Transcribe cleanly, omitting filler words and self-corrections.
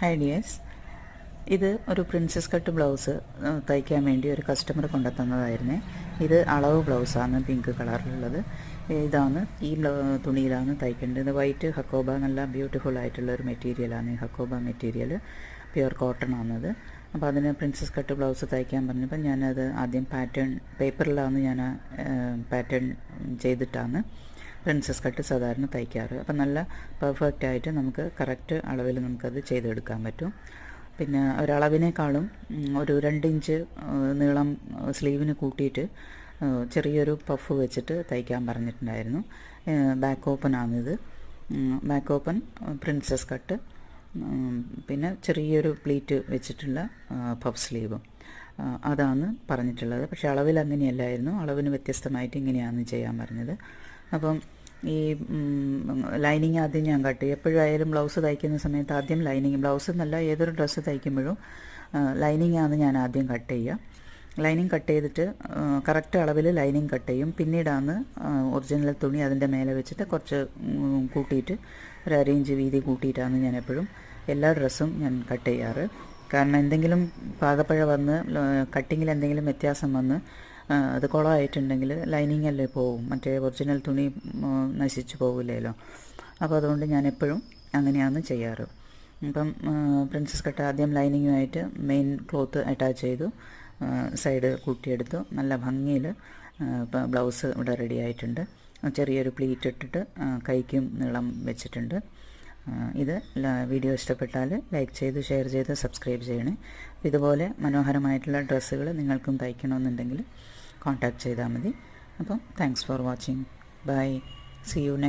Hi dears, ഇത് ഒരു princess cut blouse തയ്ക്കാൻ വേണ്ടി ഒരു കസ്റ്റമർ കൊണ്ടുത്തന്നതായിരുന്നേ. ഇത് അളവ് ബ്ലൗസാണ്, പിങ്ക് കളറിലുള്ളത്. ഇതാണ് ഈ തുണിയിലാണ് തയ്ക്കേണ്ടത്. ഇത് വൈറ്റ് ഹക്കോബ, നല്ല ബ്യൂട്ടിഫുൾ ആയിട്ടുള്ള ഒരു മെറ്റീരിയലാണ് ഈ ഹക്കോബ മെറ്റീരിയൽ. പ്യുവർ കോട്ടൺ ആണത്. അപ്പോൾ അതിന് പ്രിൻസസ് കട്ട് ബ്ലൗസ് തയ്ക്കാൻ പറഞ്ഞപ്പോൾ ഞാനത് ആദ്യം പേപ്പറിലാണ് ഞാൻ പാറ്റേൺ ചെയ്തിട്ടാണ് പ്രിൻസസ് കട്ട് സാധാരണ തയ്ക്കാറ്. അപ്പം നല്ല പെർഫെക്റ്റ് ആയിട്ട് നമുക്ക് കറക്റ്റ് അളവിൽ നമുക്കത് ചെയ്തെടുക്കാൻ പറ്റും. പിന്നെ ഒരളവിനേക്കാളും ഒരു 2 ഇഞ്ച് നീളം സ്ലീവിന് കൂട്ടിയിട്ട് ചെറിയൊരു പഫ് വെച്ചിട്ട് തയ്ക്കാൻ പറഞ്ഞിട്ടുണ്ടായിരുന്നു. ബാക്ക് ഓപ്പൺ ആണിത്. ബാക്ക് ഓപ്പൺ പ്രിൻസസ് കട്ട്, പിന്നെ ചെറിയൊരു പ്ലീറ്റ് വെച്ചിട്ടുള്ള പഫ് സ്ലീവും അതാണ് പറഞ്ഞിട്ടുള്ളത്. പക്ഷേ അളവിൽ അങ്ങനെയല്ലായിരുന്നു, അളവിന് വ്യത്യസ്തമായിട്ട് ഇങ്ങനെയാണ് ചെയ്യാൻ പറഞ്ഞത്. അപ്പം ഈ ലൈനിങ് ആദ്യം ഞാൻ കട്ട് ചെയ്യും. എപ്പോഴായാലും ബ്ലൗസ് തയ്ക്കുന്ന സമയത്ത് ആദ്യം ലൈനിങ്, ബ്ലൗസ് എന്നല്ല ഏതൊരു ഡ്രസ്സ് തയ്ക്കുമ്പോഴും ലൈനിങ് ആണ് ഞാൻ ആദ്യം കട്ട് ചെയ്യുക. ലൈനിങ് കട്ട് ചെയ്തിട്ട് കറക്റ്റ് അളവിൽ ലൈനിങ് കട്ട് ചെയ്യും. പിന്നീടാണ് ഒറിജിനൽ തുണി അതിൻ്റെ മേലെ വെച്ചിട്ട് കുറച്ച് കൂട്ടിയിട്ട് ഒരു 1/2 ഇഞ്ച് വീതി കൂട്ടിയിട്ടാണ് ഞാൻ എപ്പോഴും എല്ലാ ഡ്രസ്സും ഞാൻ കട്ട് ചെയ്യാറ്. കാരണം എന്തെങ്കിലും പാകപ്പഴ വന്ന് കട്ടിങ്ങിൽ എന്തെങ്കിലും വ്യത്യാസം വന്ന് അത് കുളമായിട്ടുണ്ടെങ്കിൽ ലൈനിങ് അല്ലേ പോവും, മറ്റേ ഒറിജിനൽ തുണി നശിച്ചു പോകില്ലല്ലോ. അപ്പോൾ അതുകൊണ്ട് ഞാൻ എപ്പോഴും അങ്ങനെയാണ് ചെയ്യാറ്. ഇപ്പം പ്രിൻസസ് കട്ട് ആദ്യം ലൈനിങ്ങുമായിട്ട് മെയിൻ ക്ലോത്ത് അറ്റാച്ച് ചെയ്തു, സൈഡ് കൂട്ടിയെടുത്തു. നല്ല ഭംഗിയിൽ ബ്ലൗസ് ഇവിടെ റെഡി ആയിട്ടുണ്ട്. ചെറിയൊരു പ്ലീറ്റ് ഇട്ടിട്ട് കൈക്കും നീളം വെച്ചിട്ടുണ്ട്. ഇത് വീഡിയോ ഇഷ്ടപ്പെട്ടാൽ ലൈക്ക് ചെയ്ത് ഷെയർ ചെയ്ത് സബ്സ്ക്രൈബ് ചെയ്യണേ. ഇതുപോലെ മനോഹരമായിട്ടുള്ള ഡ്രസ്സുകൾ നിങ്ങൾക്കും തയ്ക്കണമെന്നുണ്ടെങ്കിൽ കോൺടാക്റ്റ് ചെയ്താൽ മതി. അപ്പം thanks for watching. Bye. See you next